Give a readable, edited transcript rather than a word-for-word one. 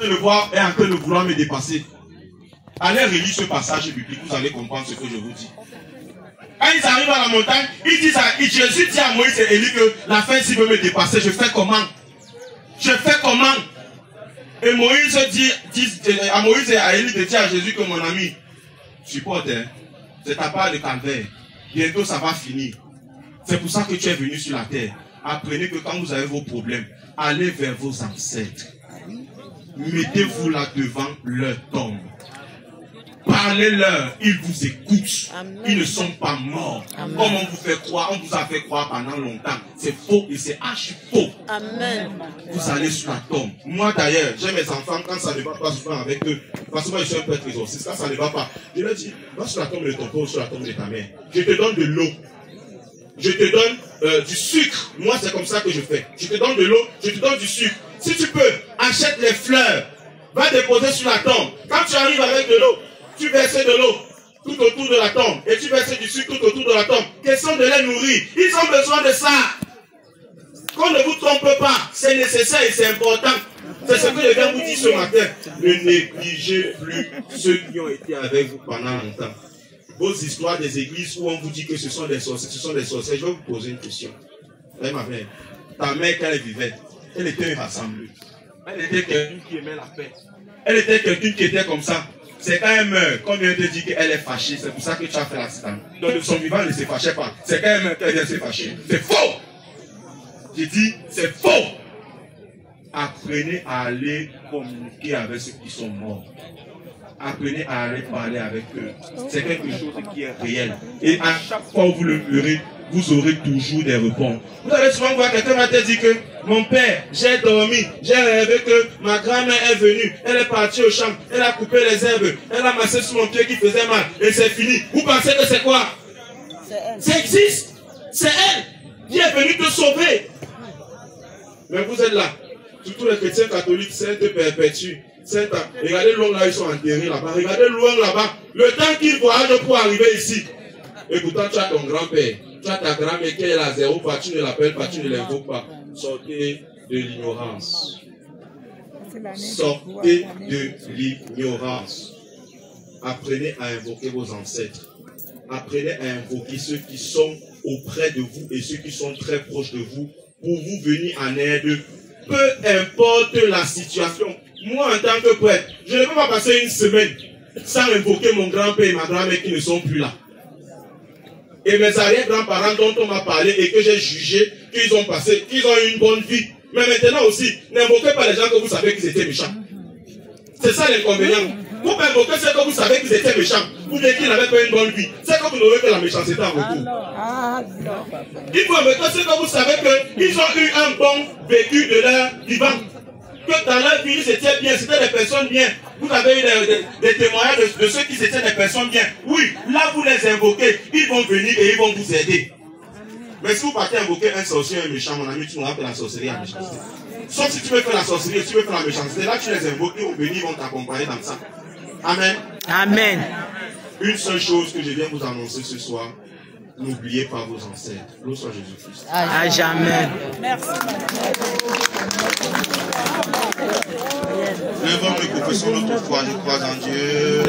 le voir est en train de vouloir me dépasser. Allez relire ce passage biblique, vous allez comprendre ce que je vous dis. Quand ils arrivent à la montagne, ils disent à Jésus dit à Moïse et Élie que la fin s'il veut me dépasser, je fais comment? Je fais comment? Et Moïse dit à Moïse et à Élie de dire à Jésus que mon ami, supporte, hein, c'est ta part de calvaire. Bientôt ça va finir. C'est pour ça que tu es venu sur la terre. Apprenez que quand vous avez vos problèmes, allez vers vos ancêtres. Mettez-vous là devant leur tombe. Parlez-leur, ils vous écoutent. Amen. Ils ne sont pas morts. Amen. Comme on vous fait croire, on vous a fait croire pendant longtemps. C'est faux et c'est archi faux. Amen. Vous allez sur la tombe. Moi d'ailleurs, j'ai mes enfants, quand ça ne va pas souvent avec eux, parce que moi je suis un peu exorciste, quand ça ne va pas, je leur dis, va sur la tombe de ton père ou sur la tombe de ta mère. Je te donne de l'eau. Je te donne du sucre. Moi c'est comme ça que je fais. Je te donne de l'eau, je te donne du sucre. Si tu peux, achète les fleurs. Va déposer sur la tombe. Quand tu arrives avec de l'eau, tu verses de l'eau tout autour de la tombe et tu verses du sucre tout autour de la tombe. Question de les nourrir. Ils ont besoin de ça. Qu'on ne vous trompe pas. C'est nécessaire et c'est important. C'est ce que je viens vous dire ce matin. Ne négligez plus ceux qui ont été avec vous pendant longtemps. Vos histoires des églises où on vous dit que ce sont des sorciers, je vais vous poser une question. Ma mère, ta mère quand elle vivait, elle était rassemblée. Elle était quelqu'un qui aimait la paix. Elle était quelqu'un qui était comme ça. C'est quand elle meurt, comme vient te dire qu'elle est fâchée, c'est pour ça que tu as fait l'accident. Donc son vivant elle ne se fâchait pas. C'est quand elle meurt qu'elle vient se fâcher. C'est faux. J'ai dit, c'est faux. Apprenez à aller communiquer avec ceux qui sont morts. Apprenez à aller parler avec eux. C'est quelque chose qui est réel. Et à chaque fois où vous le verrez, vous aurez toujours des réponses. Vous allez souvent voir quelqu'un va te dire que mon père, j'ai dormi, j'ai rêvé que ma grand-mère est venue, elle est partie au champ, elle a coupé les herbes, elle a massé sur mon pied qui faisait mal, et c'est fini. Vous pensez que c'est quoi? Ça existe. C'est elle qui est venue te sauver. Mais vous êtes là. Surtout les chrétiens catholiques, saints te perpétuent. Regardez loin là, ils sont enterrés là-bas. Regardez loin là-bas. Le temps qu'ils voyagent pour arriver ici. Et pourtant, tu as ton grand-père. Tu as ta grand-mère qui est là, zéro, pas, tu ne l'appelles pas, tu ne l'invoques pas. Sortez de l'ignorance. Sortez de l'ignorance. Apprenez à invoquer vos ancêtres. Apprenez à invoquer ceux qui sont auprès de vous et ceux qui sont très proches de vous pour vous venir en aide. Peu importe la situation. Moi, en tant que prêtre, je ne peux pas passer une semaine sans invoquer mon grand-père et ma grand-mère qui ne sont plus là. Et mes arrière-grands-parents dont on m'a parlé et que j'ai jugé qu'ils ont passé, qu'ils ont eu une bonne vie. Mais maintenant aussi, n'invoquez pas les gens que vous savez qu'ils étaient méchants. C'est ça l'inconvénient. Vous invoquez ceux que vous savez qu'ils étaient méchants. Vous dites qu'ils n'avaient pas une bonne vie. C'est que vous n'aurez que la méchanceté en retour. Il faut invoquer ceux que vous savez qu'ils ont eu un bon vécu de leur vivant. Que dans leur vie, c'était bien, c'était des personnes bien. Vous avez eu des témoignages de ceux qui étaient des personnes bien. Oui, là vous les invoquez, ils vont venir et ils vont vous aider. Mais si vous partez invoquer un sorcier, un méchant, mon ami, tu n'auras pas la sorcellerie à la méchanceté. Sauf si tu veux faire la sorcellerie et tu veux faire la méchanceté, là tu les invoques, ils vont venir, ils vont t'accompagner dans ça. Amen. Amen. Une seule chose que je viens vous annoncer ce soir, n'oubliez pas vos ancêtres. Loué soit Jésus-Christ. À jamais. Merci. Levons et confessons notre foi, je crois en Dieu.